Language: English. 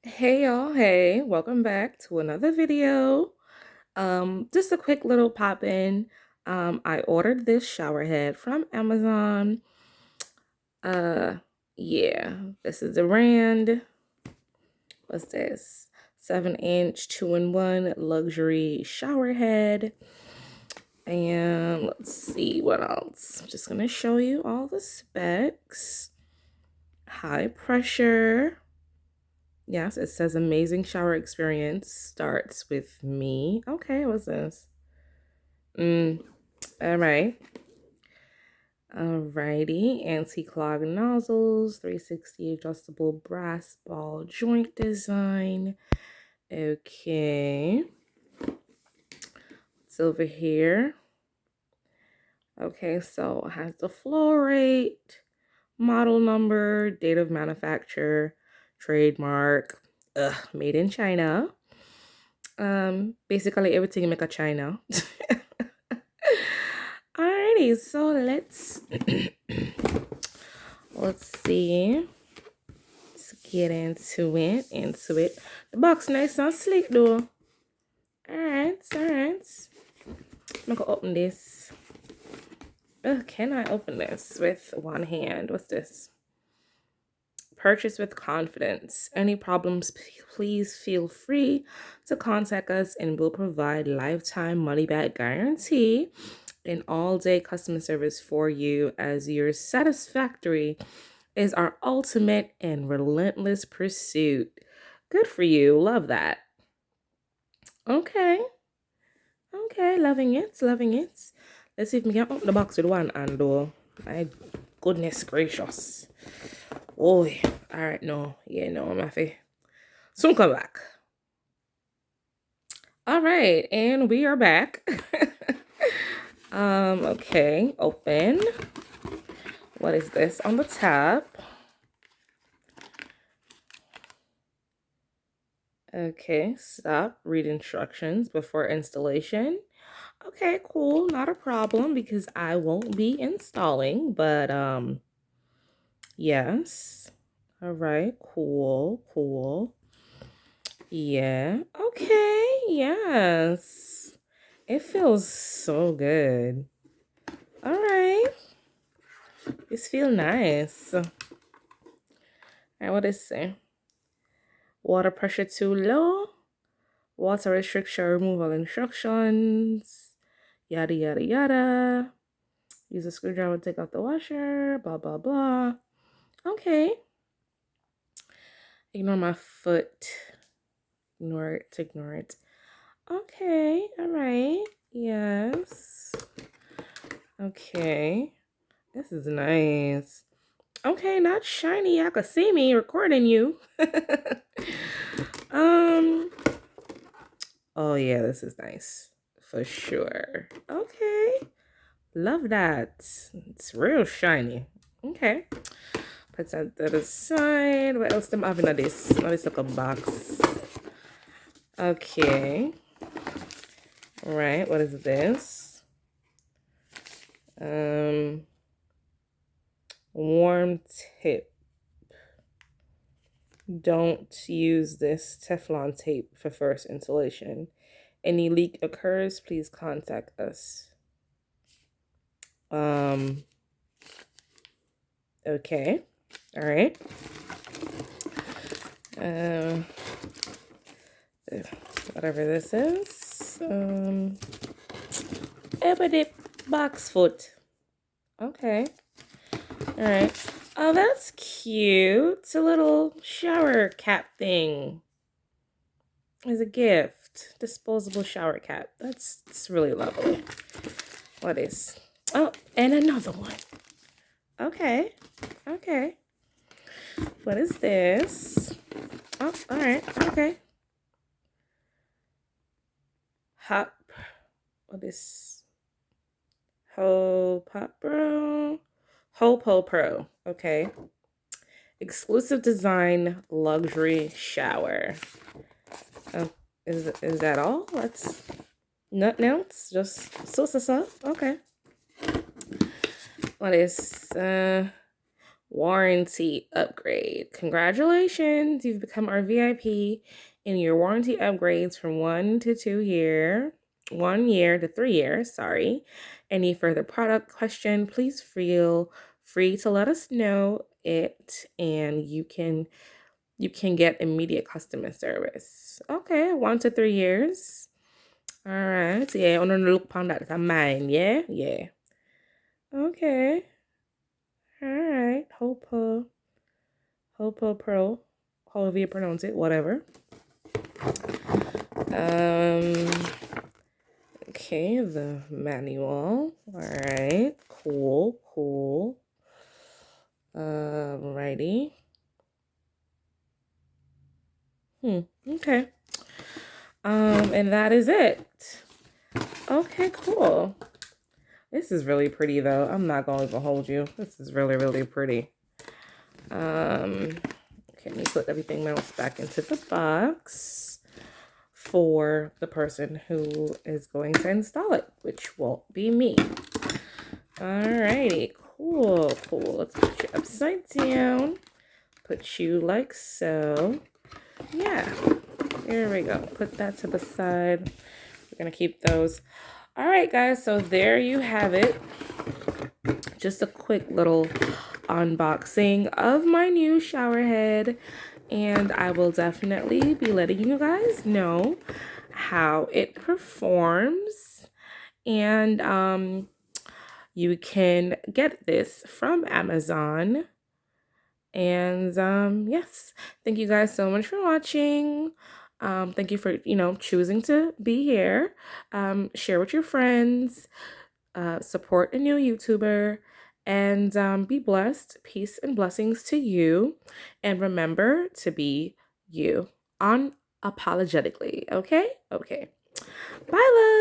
Hey y'all, hey, welcome back to another video. Just a quick little pop in. I ordered this shower head from Amazon. Uh, yeah, this is the Rand. What's this? 7-inch 2-in-1 luxury shower head. And let's see what else. I'm just gonna show you all the specs. High pressure. Yes, it says amazing shower experience starts with me. Okay, what's this? All right. Alrighty. Anti-clog nozzles, 360 adjustable brass ball joint design. Okay. It's over here. Okay, so it has the flow rate, model number, date of manufacture, trademark, made in China. Basically everything make a China. Alrighty, so let's see. Let's get into it. The box nice and sleek though. Alright. I'm gonna open this. Can I open this with one hand? What's this? Purchase with confidence. Any problems, please feel free to contact us and we'll provide lifetime money back guarantee and all-day customer service for you, as your satisfactory is our ultimate and relentless pursuit. Good for you. Love that. Okay. Loving it. Let's see if we can open the box with one hand though. My goodness gracious. Oh, all right, no, I'm happy. Soon come back. All right, and we are back. Okay, open. What is this on the top? Okay, stop. Read instructions before installation. Okay, cool, not a problem because I won't be installing, but yes. All right, cool. Yeah. Okay. Yes. It feels so good. All right. This feel nice. All right, what is it? Water pressure too low. Water restriction removal instructions. Yada yada yada. Use a screwdriver to take out the washer. Blah blah blah. Okay. Ignore my foot. Ignore it. Okay. All right. Yes. Okay. This is nice. Okay, not shiny. I could see me recording you. um. Oh yeah, this is nice for sure. Okay, love that. It's real shiny. Okay, put that to the side. What else am I having of this? Oh, this like a box. Okay. All right. What is this? Warm tip. Don't use this Teflon tape for first installation. Any leak occurs, please contact us. Okay. All right. Whatever this is. Ebony box foot. Okay. All right. Oh, that's cute. It's a little shower cap thing. As a gift. Disposable shower cap. It's really lovely. What is? Oh, and another one. Okay. What is this? Oh, all right. Okay. What is HOPOPRO? HOPOPRO. Okay. Exclusive design luxury shower. Oh, is that all? That's nothing else. Just so. Okay. What is warranty upgrade. Congratulations, you've become our VIP in your warranty upgrades from 1 to 2 year, 1 year to 3 years, sorry. Any further product question, please feel free to let us know it, and you can get immediate customer service. Okay, 1 to 3 years. All right. Yeah, on the look upon that. I'm mine. Yeah, yeah. Okay. All right. HOPOPRO, however you pronounce it, whatever. Okay, the manual. All right. Cool. Righty. Okay. And that is it. Okay, cool. This is really pretty though. I'm not gonna even hold you. This is really, really pretty. Okay, let me put everything else back into the box for the person who is going to install it, which won't be me. Alrighty, cool. Let's put you upside down. Put you like so. Yeah, there we go. Put that to the side. We're gonna keep those. All right, guys, so there you have it. Just a quick little unboxing of my new shower head, and I will definitely be letting you guys know how it performs. And you can get this from Amazon. And yes, thank you guys so much for watching. Thank you for choosing to be here. Share with your friends. Support a new YouTuber, and be blessed. Peace and blessings to you. And remember to be you unapologetically. Okay? Okay. Bye, love.